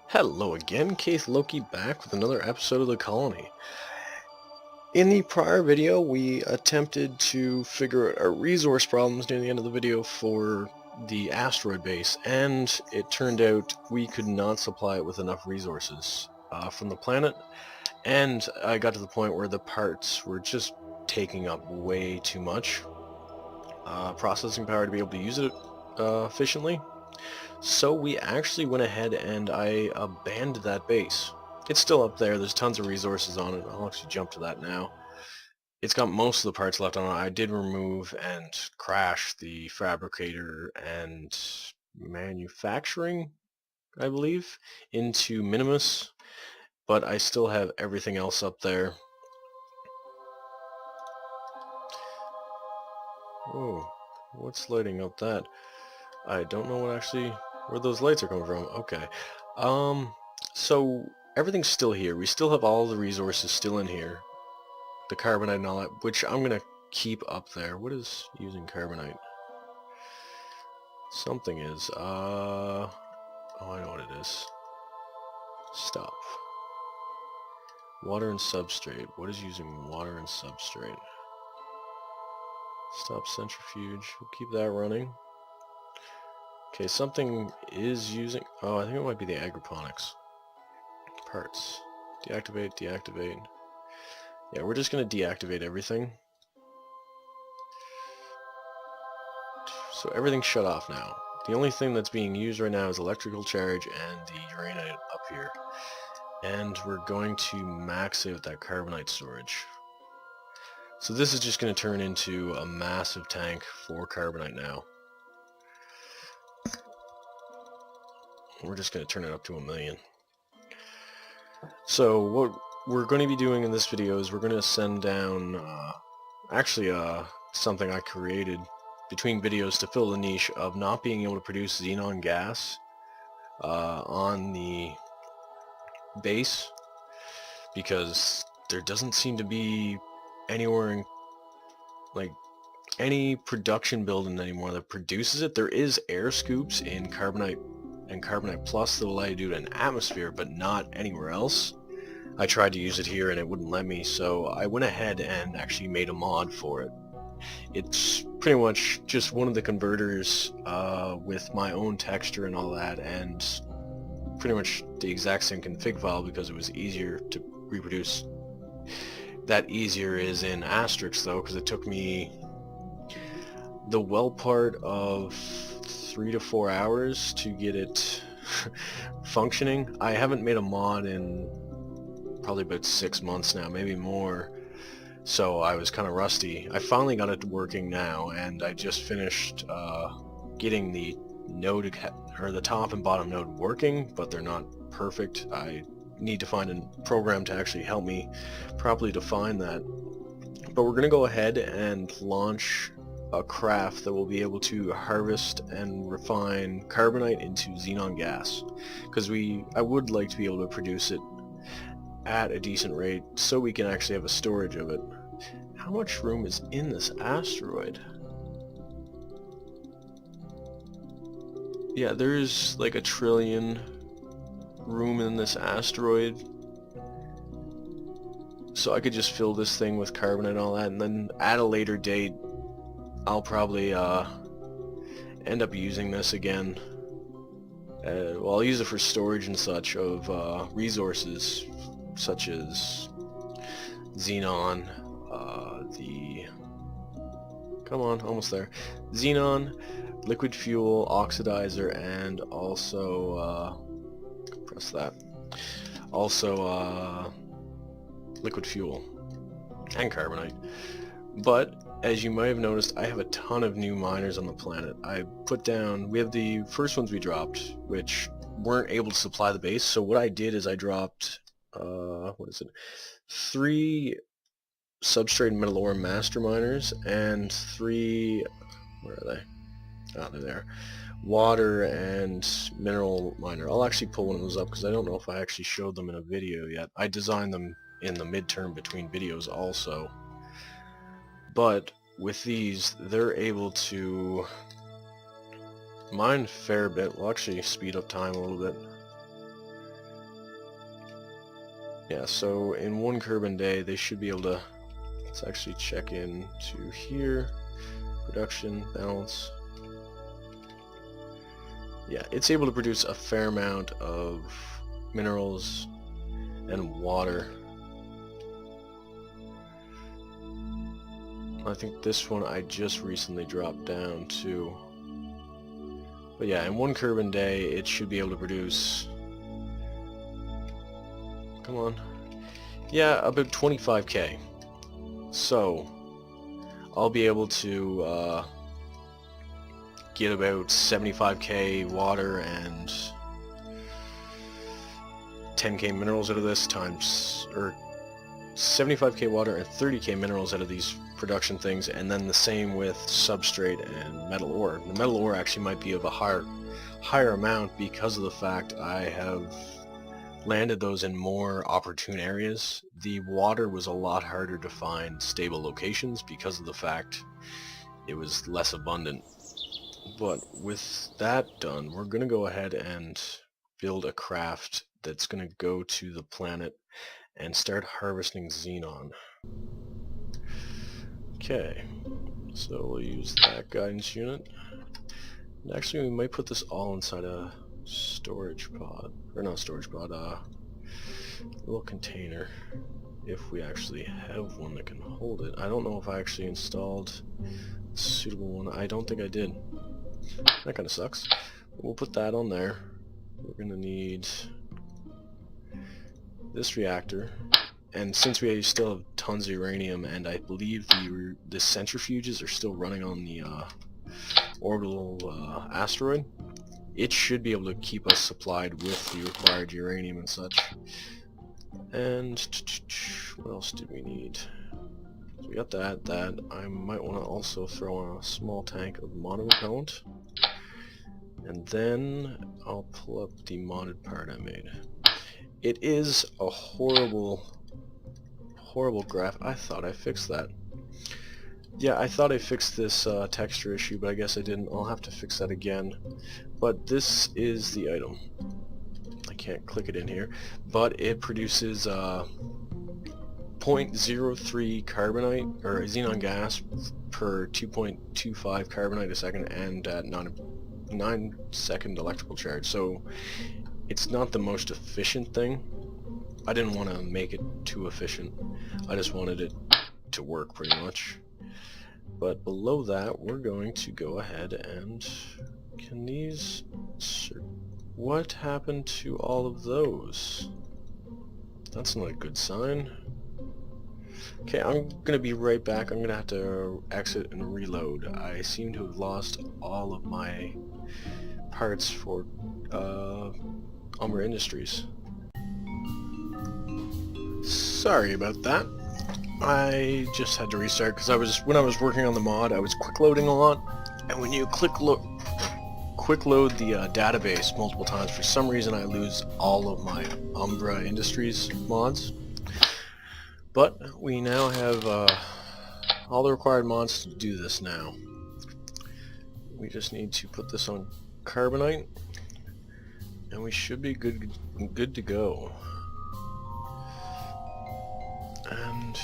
Hello again, Keith Loki back with another episode of The Colony. In the prior video, we attempted to figure out our resource problems near the end of the video for the asteroid base, and it turned out we could not supply it with enough resources from the planet, and I got to the point where the parts were just taking up way too much processing power to be able to use it efficiently. So we actually went ahead and I abandoned that base. It's still up there, there's tons of resources on it. I'll actually jump to that now. It's got most of the parts left on it. I did remove and crash the fabricator and manufacturing, I believe, into Minimus, but I still have everything else up there. Whoa, what's lighting up that? I don't know where those lights are coming from. Okay. So everything's still here. We still have all the resources still in here. The carbonite and all that, which I'm gonna keep up there. What is using carbonite? Something is, oh, I know what it is. Stop. Water and substrate. What is using water and substrate? Stop centrifuge. We'll keep that running. Okay, something is using... Oh, I think it might be the agroponics. Parts. Deactivate, deactivate. Yeah, we're just going to deactivate everything. So everything's shut off now. The only thing that's being used right now is electrical charge and the uraninite up here. And we're going to max out that carbonite storage. So this is just going to turn into a massive tank for carbonite now. We're just going to turn it up to 1 million. So what we're going to be doing in this video is we're going to send down something I created between videos to fill the niche of not being able to produce xenon gas on the base, because there doesn't seem to be anywhere in any production building anymore that produces it. There is air scoops in carbonite and carbonite plus that allow you to do it in atmosphere, but not anywhere else. I tried to use it here and it wouldn't let me, so I went ahead and actually made a mod for it. It's pretty much just one of the converters with my own texture and all that, and pretty much the exact same config file because it was easier to reproduce. That easier is in asterisk though, because it took me the well part of 3 to 4 hours to get it functioning. I haven't made a mod in probably about 6 months now, maybe more, so I was kind of rusty. I finally got it working now, and I just finished getting the node, or the top and bottom node working, but they're not perfect. I need to find a program to actually help me properly define that. But we're going to go ahead and launch a craft that will be able to harvest and refine carbonite into xenon gas, because I would like to be able to produce it at a decent rate so we can actually have a storage of it. How much room is in this asteroid? Yeah, there's like 1 trillion room in this asteroid, so I could just fill this thing with carbonite and all that, and then at a later date I'll probably end up using this again. Well, I'll use it for storage and such of resources such as xenon, come on, almost there, xenon, liquid fuel, oxidizer, and also press that, also liquid fuel and carbonite. But as you might have noticed, I have a ton of new miners on the planet. We have the first ones we dropped, which weren't able to supply the base, so what I did is I dropped 3 substrate and metal ore master miners, and 3, where are they? Oh, they're there. Water and mineral miner. I'll actually pull one of those up because I don't know if I actually showed them in a video yet. I designed them in the midterm between videos also. But with these, they're able to mine a fair bit. We'll actually speed up time a little bit. Yeah, so in one carbon day, they should be able to, let's actually check in to here, production, balance. Yeah, it's able to produce a fair amount of minerals and water. I think this one I just recently dropped down to. But yeah, in one carbon day, it should be able to produce, come on, yeah, about 25k. So I'll be able to get about 75k water and 10k minerals out of this times, or 75k water and 30k minerals out of these production things, and then the same with substrate and metal ore. The metal ore actually might be of a higher amount because of the fact I have landed those in more opportune areas. The water was a lot harder to find stable locations because of the fact it was less abundant. But with that done, we're going to go ahead and build a craft that's going to go to the planet and start harvesting Xenon. Okay, so we'll use that guidance unit. And actually, we might put this all inside a storage pod, or not storage pod, a little container, if we actually have one that can hold it. I don't know if I actually installed a suitable one. I don't think I did. That kind of sucks. We'll put that on there. We're going to need this reactor, and since we still have tons of uranium, and I believe the centrifuges are still running on the orbital asteroid, it should be able to keep us supplied with the required uranium and such. And what else do we need? So we got that. I might want to also throw on a small tank of mono-repellent, and then I'll pull up the modded part I made. It is a horrible graph. I thought I fixed that. Yeah, I thought I fixed this texture issue, but I guess I didn't. I'll have to fix that again. But this is the item. I can't click it in here, but it produces 0.03 carbonite, or xenon gas, per 2.25 carbonite a second, and at 9-second electrical charge. So it's not the most efficient thing. I didn't want to make it too efficient. I just wanted it to work pretty much. But below that, we're going to go ahead and... Can these... What happened to all of those? That's not a good sign. Okay, I'm going to be right back. I'm going to have to exit and reload. I seem to have lost all of my parts for Umber Industries. Sorry about that. I just had to restart because when I was working on the mod, I was quick loading a lot, and when you quick load the database multiple times, for some reason I lose all of my Umbra Industries mods. But we now have all the required mods to do this now. We just need to put this on carbonite, and we should be good to go. And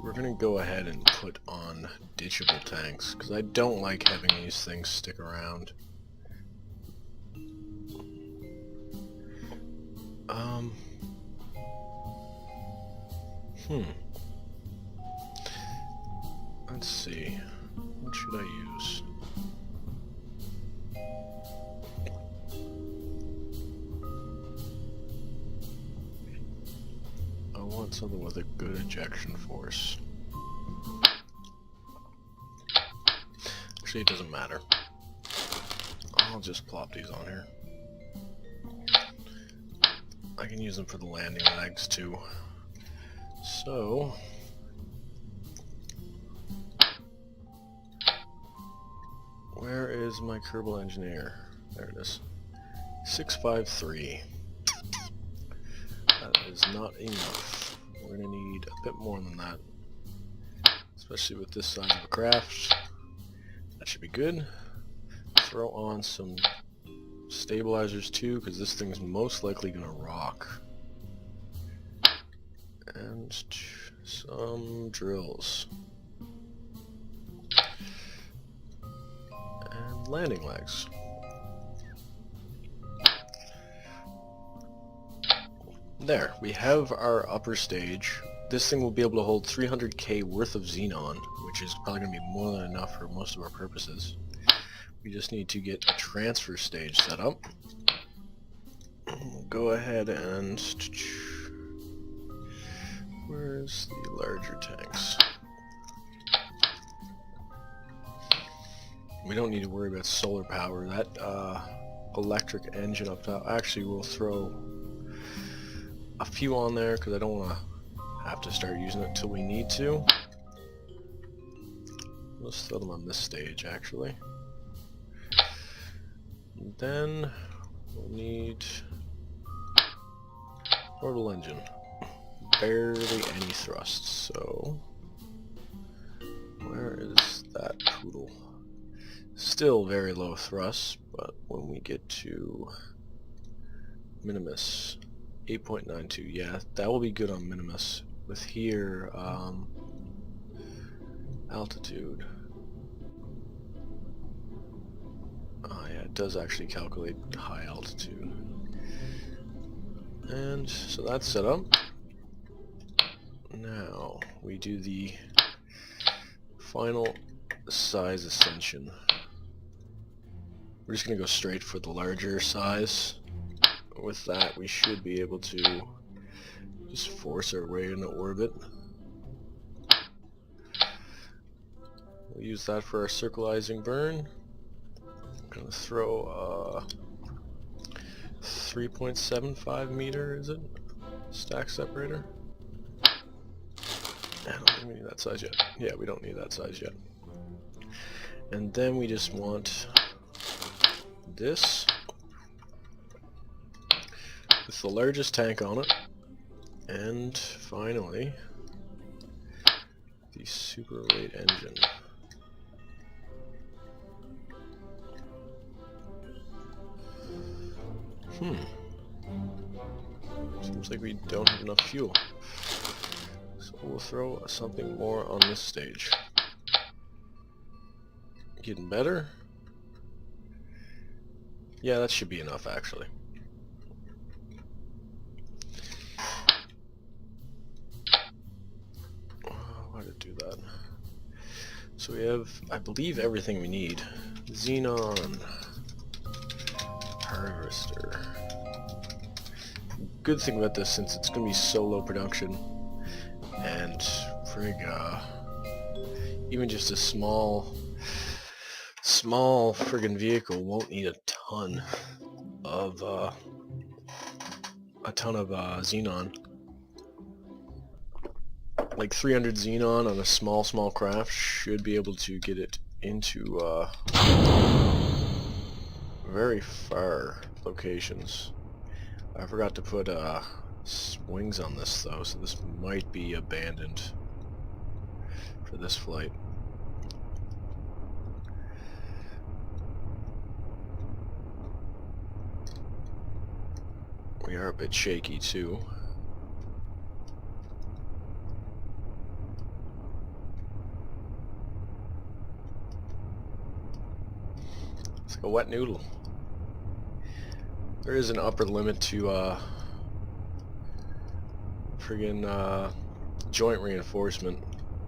we're going to go ahead and put on ditchable tanks, because I don't like having these things stick around. Let's see. What should I use? I want something with a good ejection force. Actually, it doesn't matter. I'll just plop these on here. I can use them for the landing legs too. So, where is my Kerbal Engineer? There it is. 653. That is not enough. We're going to need a bit more than that. Especially with this size of a craft. That should be good. Throw on some stabilizers too, because this thing's most likely going to rock. And some drills. And landing legs. There, we have our upper stage. This thing will be able to hold 300k worth of Xenon, which is probably going to be more than enough for most of our purposes. We just need to get a transfer stage set up. We'll go ahead and... Where's the larger tanks? We don't need to worry about solar power. That electric engine up top, actually we'll throw a few on there because I don't want to have to start using it till we need to. Let's throw them on this stage actually. And then we'll need orbital engine. Barely any thrust, so where is that poodle? Still very low thrust, but when we get to Minimus 8.92, yeah, that will be good on Minimus. With here, altitude. Oh yeah, it does actually calculate high altitude. And so that's set up. Now we do the final size ascension. We're just going to go straight for the larger size. With that we should be able to just force our way into orbit. We'll use that for our circularizing burn. I'm going to throw a 3.75 meter, is it? Stack separator. I don't think we need that size yet. Yeah, we don't need that size yet. And then we just want this with the largest tank on it. And finally, the super weight engine. Seems like we don't have enough fuel. So we'll throw something more on this stage. Getting better? Yeah, that should be enough actually. Why did it do that? So we have, I believe, everything we need. Xenon. Harvester. Good thing about this, since it's going to be so low production, and even just a small friggin' vehicle won't need a ton of Xenon. Like 300 Xenon on a small craft should be able to get it into very far locations. I forgot to put wings on this though, so this might be abandoned for this flight. We are a bit shaky too. It's like a wet noodle. There is an upper limit to friggin' joint reinforcement,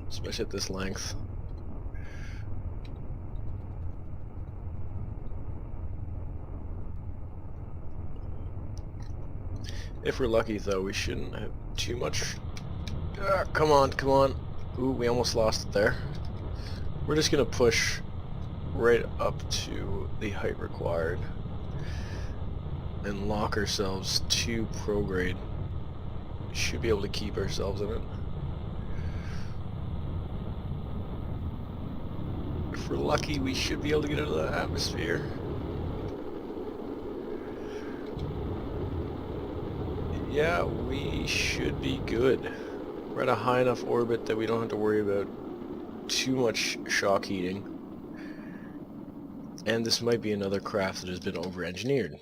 especially at this length. If we're lucky though, we shouldn't have too much. Come on, come on. Ooh, we almost lost it there. We're just gonna push right up to the height required and lock ourselves to prograde. Should be able to keep ourselves in it. If we're lucky, we should be able to get out of the atmosphere. Yeah, we should be good. We're at a high enough orbit that we don't have to worry about too much shock heating. And this might be another craft that has been over-engineered.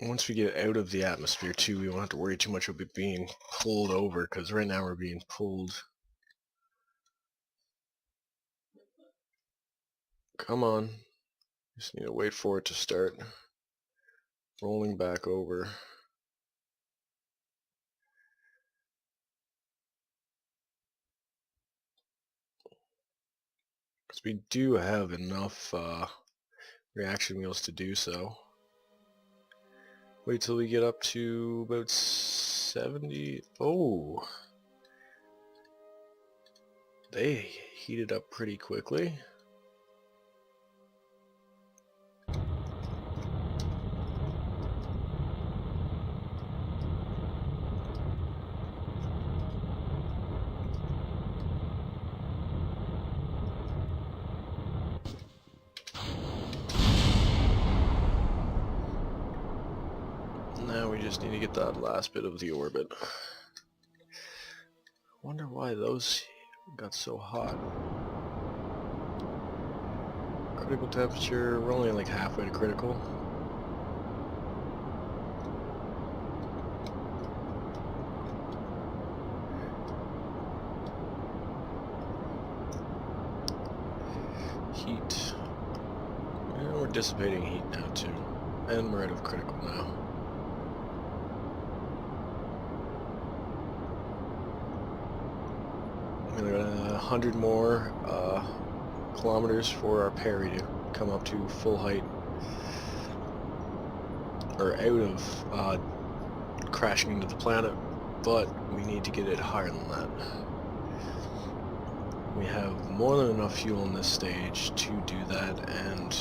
once we get out of the atmosphere too, we won't have to worry too much about it being pulled over, because right now we're being pulled. Come on. Just need to wait for it to start rolling back over. Because we do have enough reaction wheels to do so. Wait till we get up to about 70. Oh, they heated up pretty quickly. Now we just need to get that last bit of the orbit. Wonder why those got so hot. Critical temperature, we're only like halfway to critical. Heat. And we're dissipating heat now too. And we're out of critical now. We got 100 more kilometers for our parry to come up to full height, or out of crashing into the planet, but we need to get it higher than that. We have more than enough fuel in this stage to do that, and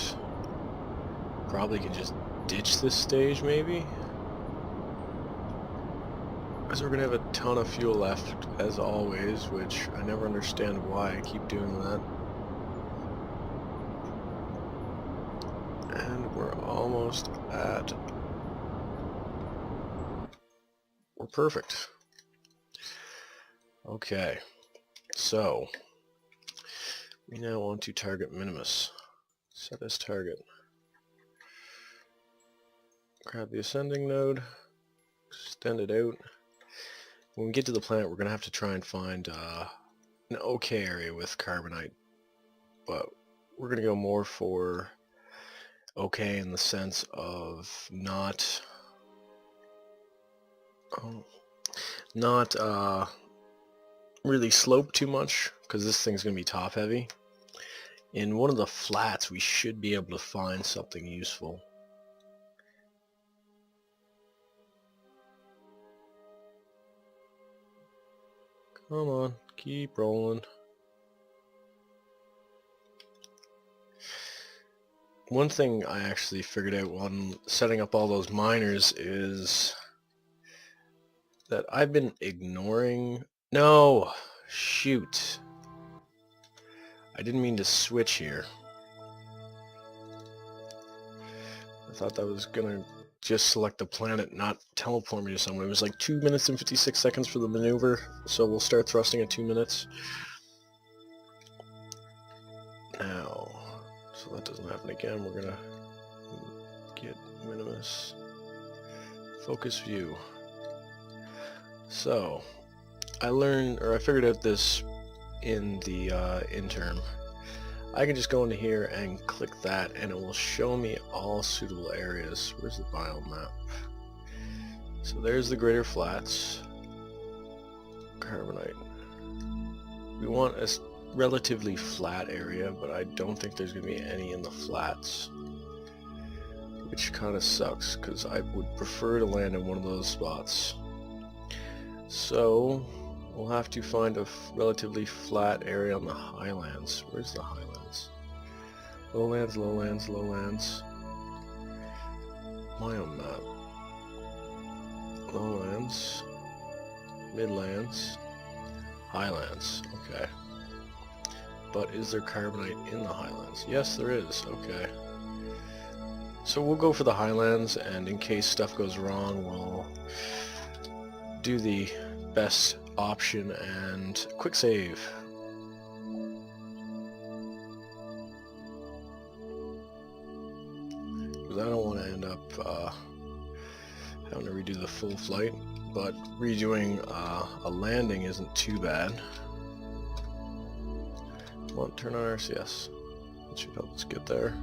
probably can just ditch this stage maybe, because we're gonna have a ton of fuel left as always, which I never understand why I keep doing that. And we're almost at... We're perfect. Okay, so we now want to target Minimus. Set as target. Grab the ascending node, extend it out. When we get to the planet, we're going to have to try and find an okay area with carbonite, but we're going to go more for okay in the sense of not really slope too much, because this thing's going to be top heavy. In one of the flats we should be able to find something useful. Come on, keep rolling. One thing I actually figured out while I'm setting up all those miners is that I've been ignoring... No! Shoot. I didn't mean to switch here. I thought that was gonna just select the planet, not teleport me to somewhere. It was like 2 minutes and 56 seconds for the maneuver, so we'll start thrusting at 2 minutes. Now, so that doesn't happen again, we're gonna get Minimus. Focus view. So, I figured out this in the interim. I can just go into here and click that, and it will show me all suitable areas. Where's the biome map? So there's the Greater Flats. Carbonite. We want a relatively flat area, but I don't think there's going to be any in the flats. Which kind of sucks, because I would prefer to land in one of those spots. So, we'll have to find a relatively flat area on the highlands. Where's the highlands? Lowlands, lowlands, lowlands. Biome map. Lowlands. Midlands. Highlands. Okay. But is there carbonite in the highlands? Yes, there is. Okay. So we'll go for the highlands, and in case stuff goes wrong, we'll do the best option and quick save. Because I don't want to end up do the full flight, but redoing a landing isn't too bad. Come on, turn on RCS. That should help us get there.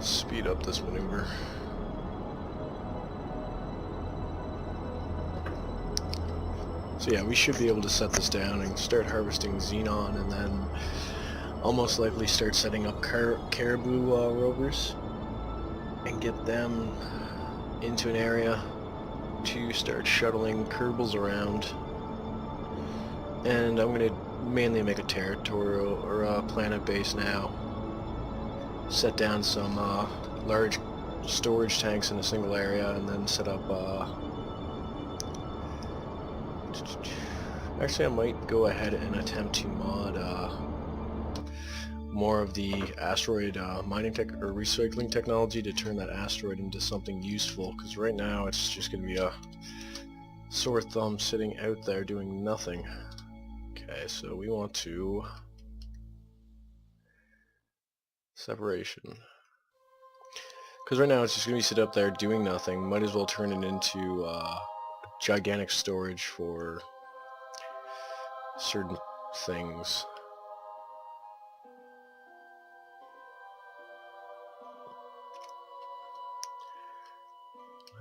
Speed up this maneuver. So yeah, we should be able to set this down and start harvesting Xenon, and then I'll most likely start setting up caribou rovers and get them into an area to start shuttling Kerbals around. And I'm going to mainly make a territorial or a planet base now. Set down some large storage tanks in a single area, and then set up actually, I might go ahead and attempt to mod more of the asteroid mining tech or recycling technology to turn that asteroid into something useful, because right now it's just going to be a sore thumb sitting out there doing nothing. Okay, so we want to separation, because right now it's just going to be sit up there doing nothing. Might as well turn it into gigantic storage for certain things.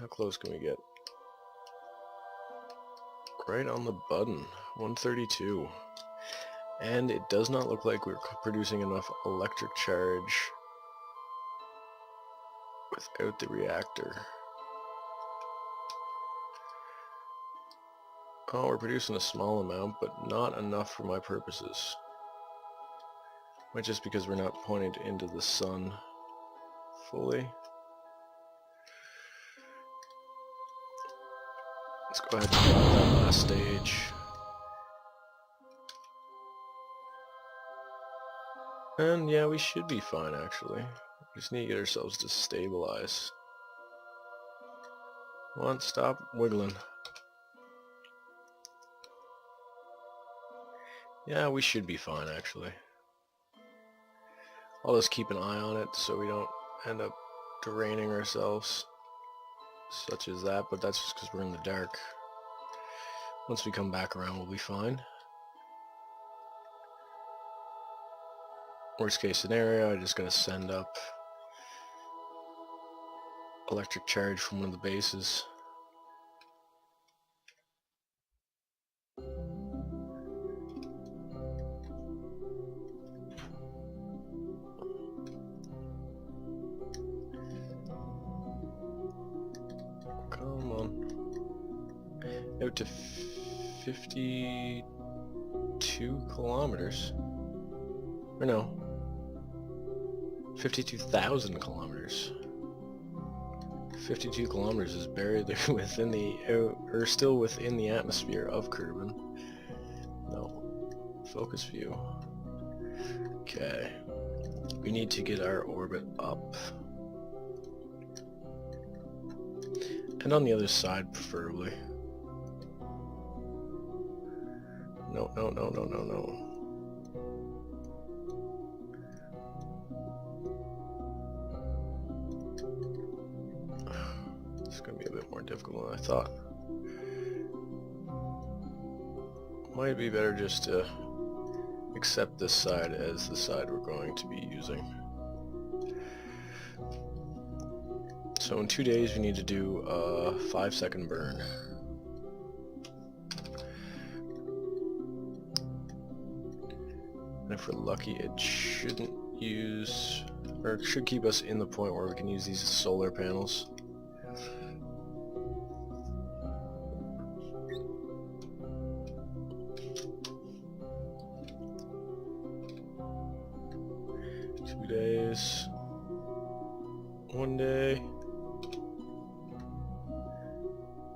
How close can we get? Right on the button. 132. And it does not look like we're producing enough electric charge without the reactor. Oh, we're producing a small amount, but not enough for my purposes. Might just because we're not pointed into the sun fully. Let's go ahead and drop that last stage. And yeah, we should be fine actually. We just need to get ourselves to stabilize. Come on, stop wiggling. Yeah, we should be fine actually. I'll just keep an eye on it so we don't end up draining ourselves, such as that, but that's just because we're in the dark. Once we come back around, we'll be fine. Worst case scenario, I'm just going to send up electric charge from one of the bases. Come on. Out to 52 kilometers. Or no. 52,000 kilometers. 52 kilometers is buried within the, or still within the atmosphere of Kerbin. No. Focus view. Okay. We need to get our orbit up. And on the other side, preferably. No, no, no, no, no, no. It's going to be a bit more difficult than I thought. Might be better just to accept this side as the side we're going to be using. So in 2 days we need to do a 5-second burn. And if we're lucky, it shouldn't use, or it should keep us in the point where we can use these solar panels. Days, 1 day,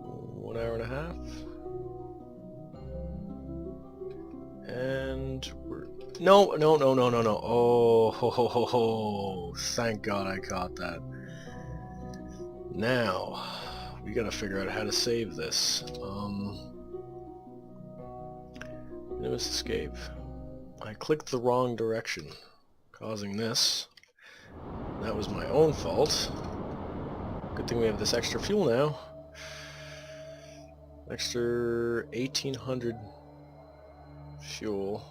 1 hour and a half, and we're no. Oh, ho, ho, ho, ho. Thank God I caught that. Now we gotta figure out how to save this. Newest escape. I clicked the wrong direction, causing this. That was my own fault. Good thing we have this extra fuel now. Extra 1800 fuel.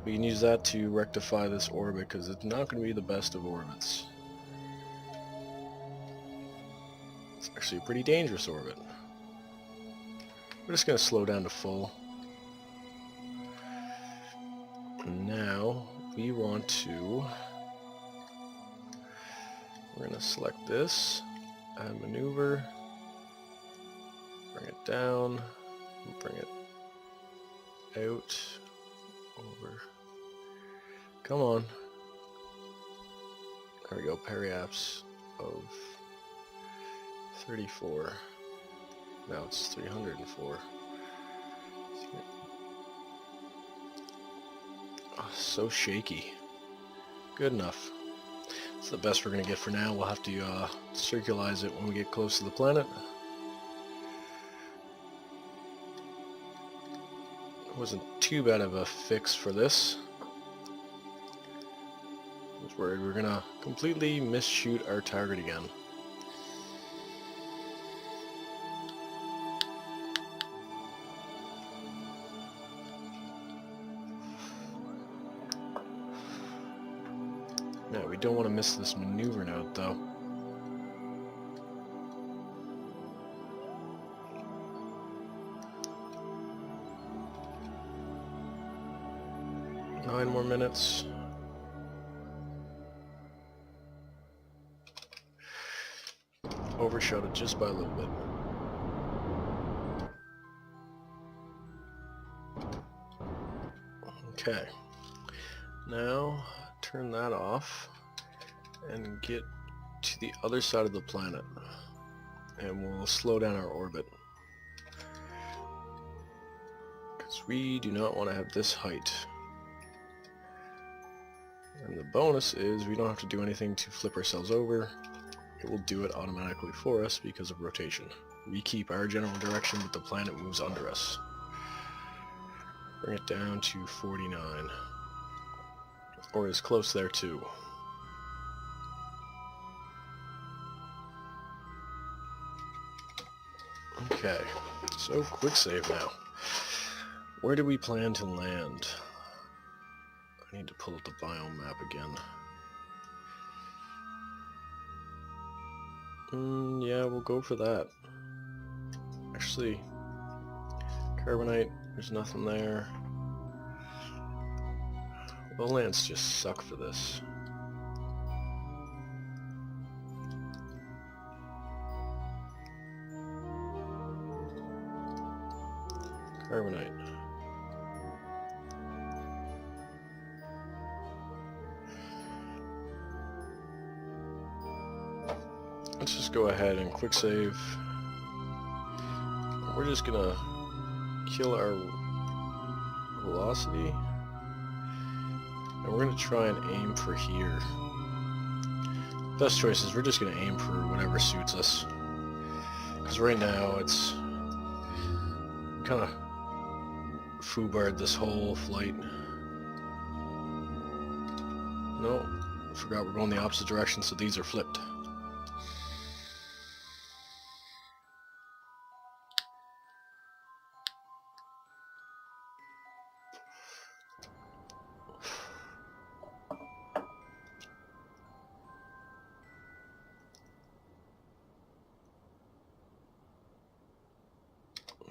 We can use that to rectify this orbit because it's not going to be the best of orbits. It's actually a pretty dangerous orbit. We're just going to slow down to full. Now we want to... We're going to select this, add maneuver, bring it down, bring it out, over. Come on. There we go, periaps of 34. Now it's 304. Oh, so shaky. Good enough. It's the best we're going to get for now. We'll have to circularize it when we get close to the planet. It wasn't too bad of a fix for this. I was worried we were going to completely misshoot our target again. No, we don't want to miss this maneuver node, though. Nine more minutes. Overshot it just by a little bit. Okay. Now turn that off and get to the other side of the planet, and we'll slow down our orbit because we do not want to have this height. And the bonus is we don't have to do anything to flip ourselves over. It will do it automatically for us because of rotation. We keep our general direction, but the planet moves under us. Bring it down to 49. Or as close there too. Okay, so quick save now. Where do we plan to land? I need to pull up the biome map again. Yeah, we'll go for that. Actually, carbonite, there's nothing there. Lowlands just suck for this. Carbonite. Let's just go ahead and quick save. We're just gonna kill our velocity. And we're going to try and aim for here. Best choice is we're just going to aim for whatever suits us. Because right now it's kind of foobarred this whole flight. No, I forgot we're going the opposite direction, so these are flipped.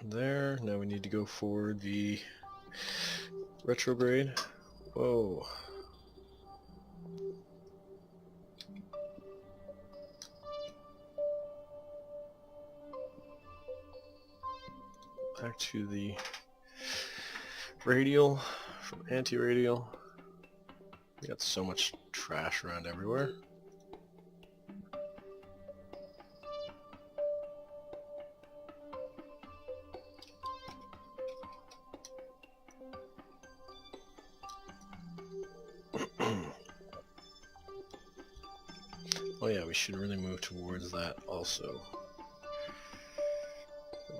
There, now we need to go for the retrograde. Whoa. Back to the radial from anti-radial. We got so much trash around everywhere. Oh yeah, we should really move towards that also.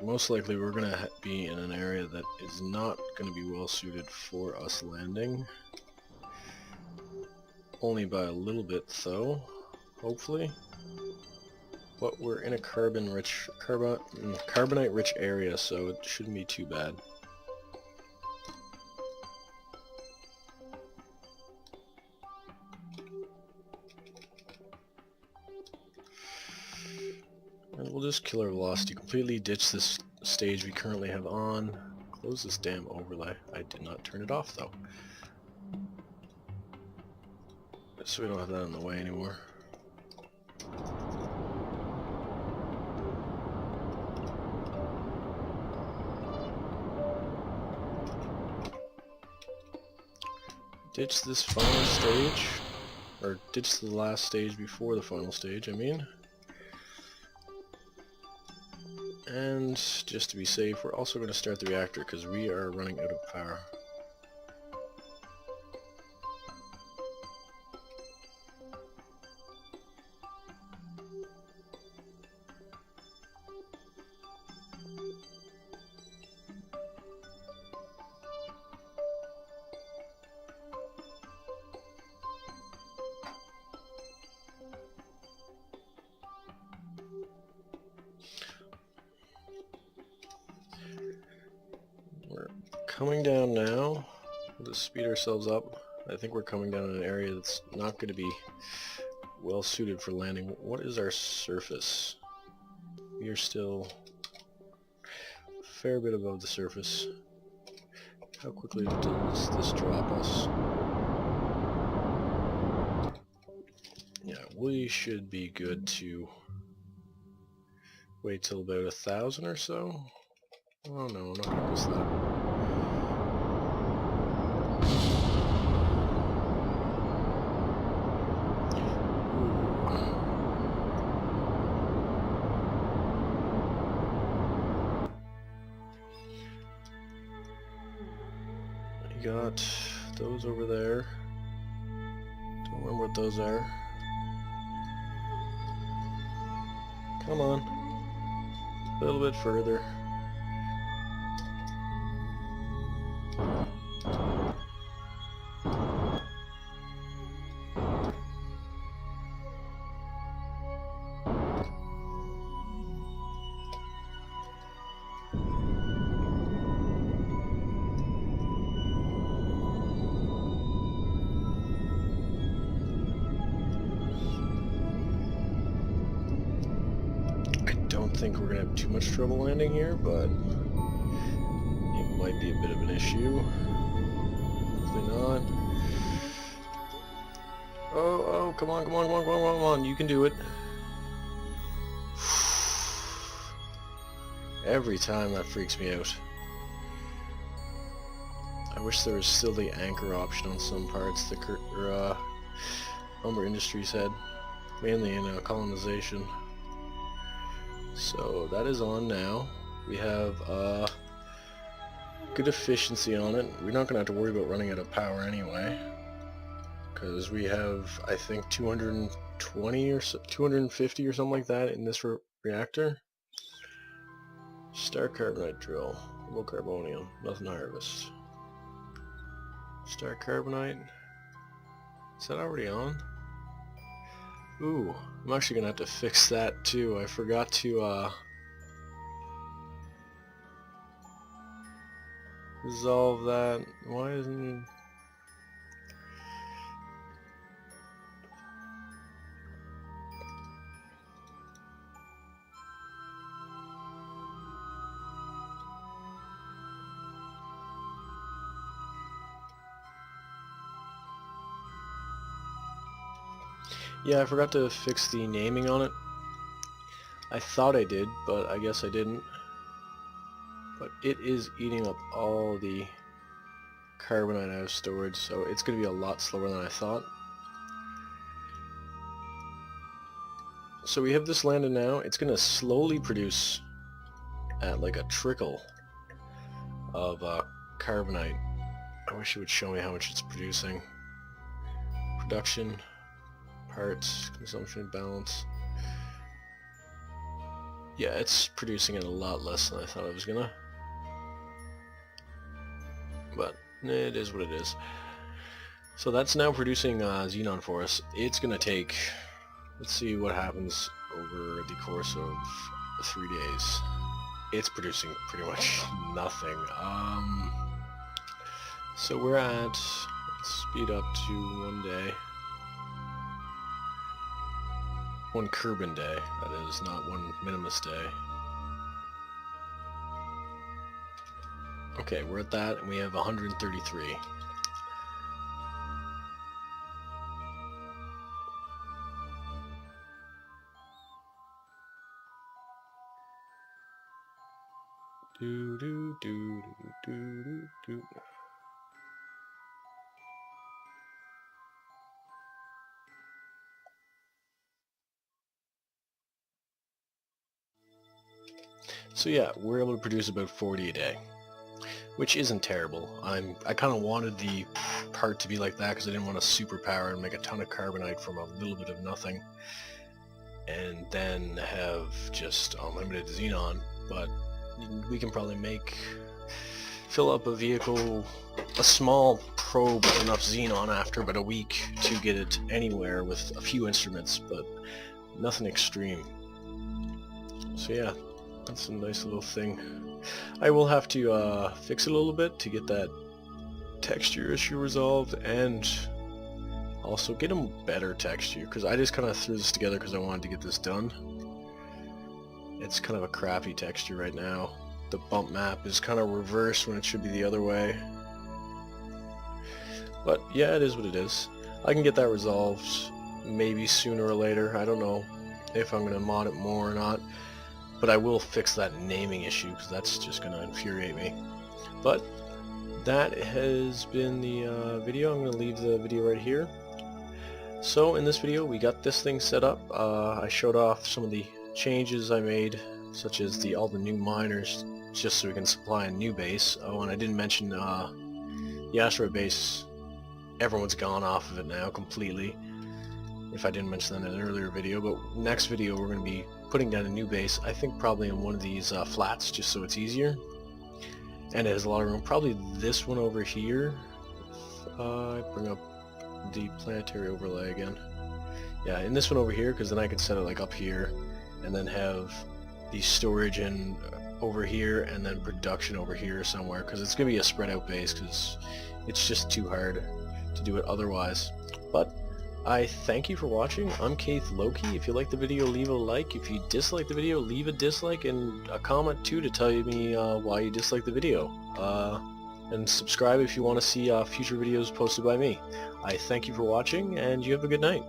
most likely we're going to be in an area that is not going to be well suited for us landing. Only by a little bit though, hopefully. But we're in a carbonite-rich area, so it shouldn't be too bad. And we'll just kill our velocity, completely ditch this stage we currently have on, close this damn overlay. I did not turn it off though. So we don't have that in the way anymore. Ditch this final stage, or ditch the last stage before the final stage, I mean. And just to be safe, we're also going to start the reactor because we are running out of power. We're coming down now. We'll just speed ourselves up. I think we're coming down in an area that's not going to be well suited for landing. What is our surface? We are still a fair bit above the surface. How quickly does this drop us? Yeah, we should be good to wait till about 1,000 or so. Oh no, I'm not going to miss that. We got those over there. Don't remember what those are. Come on. A little bit further. I don't think we're going to have too much trouble landing here, but it might be a bit of an issue. Hopefully not. Oh, come on, come on, come on, come on, come on, you can do it. Every time that freaks me out. I wish there was still the anchor option on some parts that Lumber Industries had, mainly in colonization. So that is on now. We have good efficiency on it. We're not going to have to worry about running out of power anyway, because we have, I think, 220 or so, 250 or something like that in this reactor. Star carbonite drill, low carbonium, nothing to harvest. Star carbonite, is that already on? Ooh, I'm actually gonna have to fix that too. I forgot to resolve that. Why isn't it? Yeah, I forgot to fix the naming on it. I thought I did, but I guess I didn't. But it is eating up all the carbonite I have stored, so it's going to be a lot slower than I thought. So we have this landed now. It's going to slowly produce at like a trickle of carbonite. I wish it would show me how much it's producing. Production, parts, consumption, balance. yeah, it's producing it a lot less than I thought it was gonna. But it is what it is. So that's now producing Xenon for us. It's gonna take, let's see what happens over the course of 3 days. It's producing pretty much nothing. So we're at, let's speed up to 1 day. 1 Kerbin day, that is, not 1 Minimus day. Okay, we're at that, and we have 133. Do do do do do do. So yeah, we're able to produce about 40 a day, which isn't terrible. I kind of wanted the part to be like that because I didn't want to superpower and make a ton of carbonite from a little bit of nothing, and then have just unlimited Xenon. But we can probably fill up a vehicle, a small probe with enough Xenon after about a week to get it anywhere with a few instruments, but nothing extreme. So yeah, that's a nice little thing. I will have to fix it a little bit to get that texture issue resolved, and also get a better texture, because I just kind of threw this together because I wanted to get this done. It's kind of a crappy texture right now. The bump map is kind of reversed when it should be the other way. But yeah, it is what it is. I can get that resolved maybe sooner or later. I don't know if I'm going to mod it more or not. But I will fix that naming issue, because that's just going to infuriate me. But that has been the video. I'm going to leave the video right here. So in this video we got this thing set up. I showed off some of the changes I made, such as all the new miners, just so we can supply a new base. Oh, and I didn't mention the asteroid base. Everyone's gone off of it now completely, if I didn't mention that in an earlier video. But next video we're going to be putting down a new base, I think probably in one of these flats, just so it's easier. And it has a lot of room. Probably this one over here. I bring up the planetary overlay again. Yeah, in this one over here, because then I could set it like up here, and then have the storage in over here, and then production over here somewhere, because it's going to be a spread out base, because it's just too hard to do it otherwise. But I thank you for watching. I'm Keith Loki. If you like the video, leave a like. If you dislike the video, leave a dislike and a comment too to tell me why you dislike the video. And subscribe if you want to see future videos posted by me. I thank you for watching, and you have a good night.